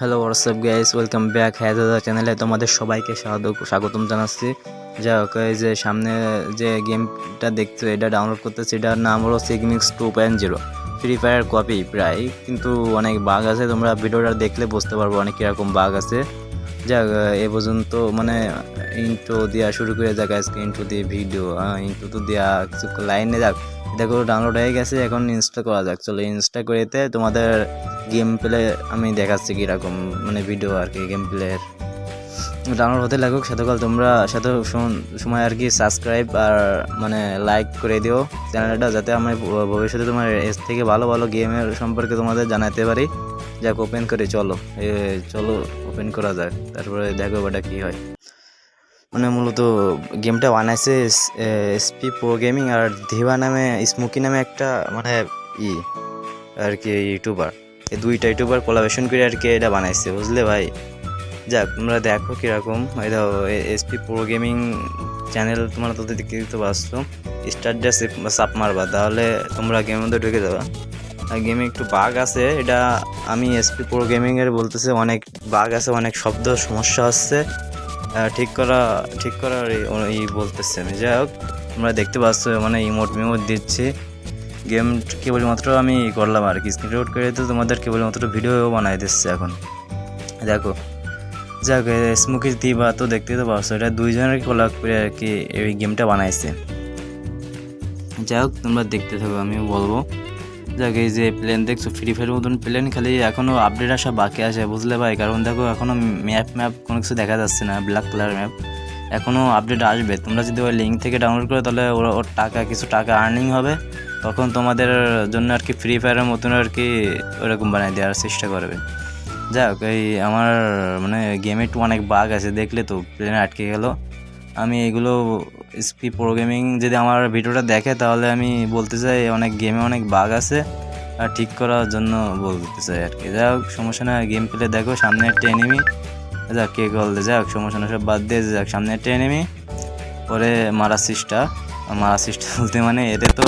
Hello WhatsApp guys, welcome back Haidada চ্যানেলে তোমাদের সবাইকে স্বাগতম জানাচ্ছি। যা হোক, এই যে সামনে যে গেমটা দেখছো এটা ডাউনলোড করতেছি, এটার নাম হলো সিগমিক্স 2.0 ফ্রি ফায়ার কপি প্রায়, কিন্তু অনেক বাগ আছে। তোমরা ভিডিওটা দেখলে বুঝতে পারবো অনেক কীরকম বাগ আছে। যাক, এ পর্যন্ত মানে ইন্ট্রো দেওয়া শুরু করে যাক, আজকে ইন্ট্রো দিয়ে ভিডিও ইন্ট্রো তো দেওয়া কিছু লাইনে যাক। দেখো ডাউনলোড হয়ে গেছে, এখন ইনস্টল করা যাক। চলো ইনস্টল করেতে তোমাদের গেম প্লে আমি দেখাচ্ছি কীরকম, মানে ভিডিও আর কি গেম প্লের ডাউনলোড হতে লাগুক। সাথেকাল তোমরা সাথে সময় আর কি সাবস্ক্রাইব আর মানে লাইক করে দিও চ্যানেলটা, যাতে আমি ভবিষ্যতে তোমার এর থেকে ভালো ভালো গেমের সম্পর্কে তোমাদের জানাতে পারি। যাক, ওপেন করে চলো চলো ওপেন করা যাক, তারপরে দেখো ওটা কী হয়। মানে মূলত গেমটা বানাইছে এসপি প্রো গেমিং আর ধীবা নামে, স্মোকি নামে একটা মানে আর কি ইউটিউবার। এই দুইটা ইউটিউবার কোলাবোরেশন করে আর কি এটা বানাইছে, বুঝলে ভাই। যাক, তোমরা দেখো কীরকম। এই দেখো এসপি প্রো গেমিং চ্যানেল তোমরা তোদের দেখতে পাচ্ছ। স্টার্ট ডে সাপ মারবা, তাহলে তোমরা গেমের মধ্যে ঢুকে যাবা। আর গেমে একটু বাগ আছে, এটা আমি এসপি প্রো গেমিংয়ের বলতেছে অনেক বাগ আছে, অনেক শব্দ সমস্যা হচ্ছে, ঠিক করার বলতেছে আমি। যাই হোক, তোমরা দেখতে পাচ্ছ মানে ইমোট দিচ্ছি। গেম কেবলমাত্র আমি করলাম আর কি, স্ক্রিনশট করে তো তোমাদের কেবলমাত্র ভিডিও বানাই দিচ্ছে এখন। দেখো, যাক, স্মোকি দিবা তো দেখতে তো পাচ্ছ, এটা দুইজনের কোলাব করে আর কি এই গেমটা বানাইছে। যাই হোক, তোমরা দেখতে থাকো, আমিও বলবো। যাক, এই যে প্লেন দেখছো, ফ্রি ফায়ার মতন প্লেন, খালি এখনও আপডেট আসা বাকি আছে, বুঝলে ভাই। কারণ দেখো এখনও ম্যাপ কোনো কিছু দেখা যাচ্ছে না, ব্ল্যাক কালার ম্যাপ। এখনও আপডেট আসবে, তোমরা যদি ওই লিঙ্ক থেকে ডাউনলোড করো তাহলে ওর কিছু টাকা আর্নিং হবে, তখন তোমাদের জন্য আর কি ফ্রি ফায়ারের মতন আর কি ওরকম বানিয়ে দেওয়ার চেষ্টা করবে। যাক, এই আমার মানে গেমে একটু অনেক বাগ আছে, দেখলে তো প্লেনে আটকে গেল। আমি এগুলো এসপি প্রো গেমিং যদি আমার ভিডিওটা দেখে, তাহলে আমি বলতে চাই অনেক গেমে অনেক বাগ আছে, আর ঠিক করার জন্য বলতে চাই আর কি। যাই হোক, সমস্যা না, গেম প্লে দেখো, সামনে একটা এনিমি। যাক, কে কল দে, যাক সমস্যা না, সব বাদ দিয়ে যাক, সামনে একটা এনিমি, পরে মারা সিস্টা বলতে মানে এতে তো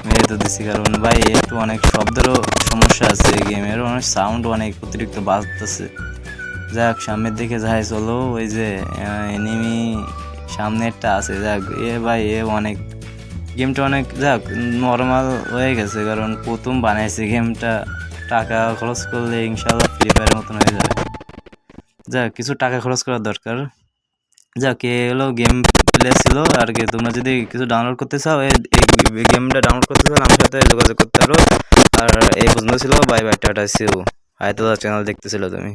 মেরে তো দিছি, কারণ ভাই একটু অনেক শব্দেরও সমস্যা আছে এই গেমের, অনেক সাউন্ড অনেক অতিরিক্ত বাজতেছে। যাক, সামনের দিকে যাই চলো, ওই যে এনিমি সামনে একটা আছে। যাক, ভাই অনেক গেমটা অনেক যাক নর্মাল হয়ে গেছে, কারণ প্রথম বানাইছে গেমটা। টাকা খরচ করলে ইনশাল্লাহ ফ্রি ফায়ারের মতন হয়ে যাবে। যাক, কিছু টাকা খরচ করার দরকার। যাক, এ হলো গেম প্লে ছিল আর কি। তোমরা যদি কিছু ডাউনলোড করতে চাও, এই গেমটা ডাউনলোড করতে চাও, আমার সাথে যোগাযোগ করতে পারো। আর এই পর্যন্ত ছিল, bye bye, tata, see you. Haidada channel দেখতেছিল তুমি।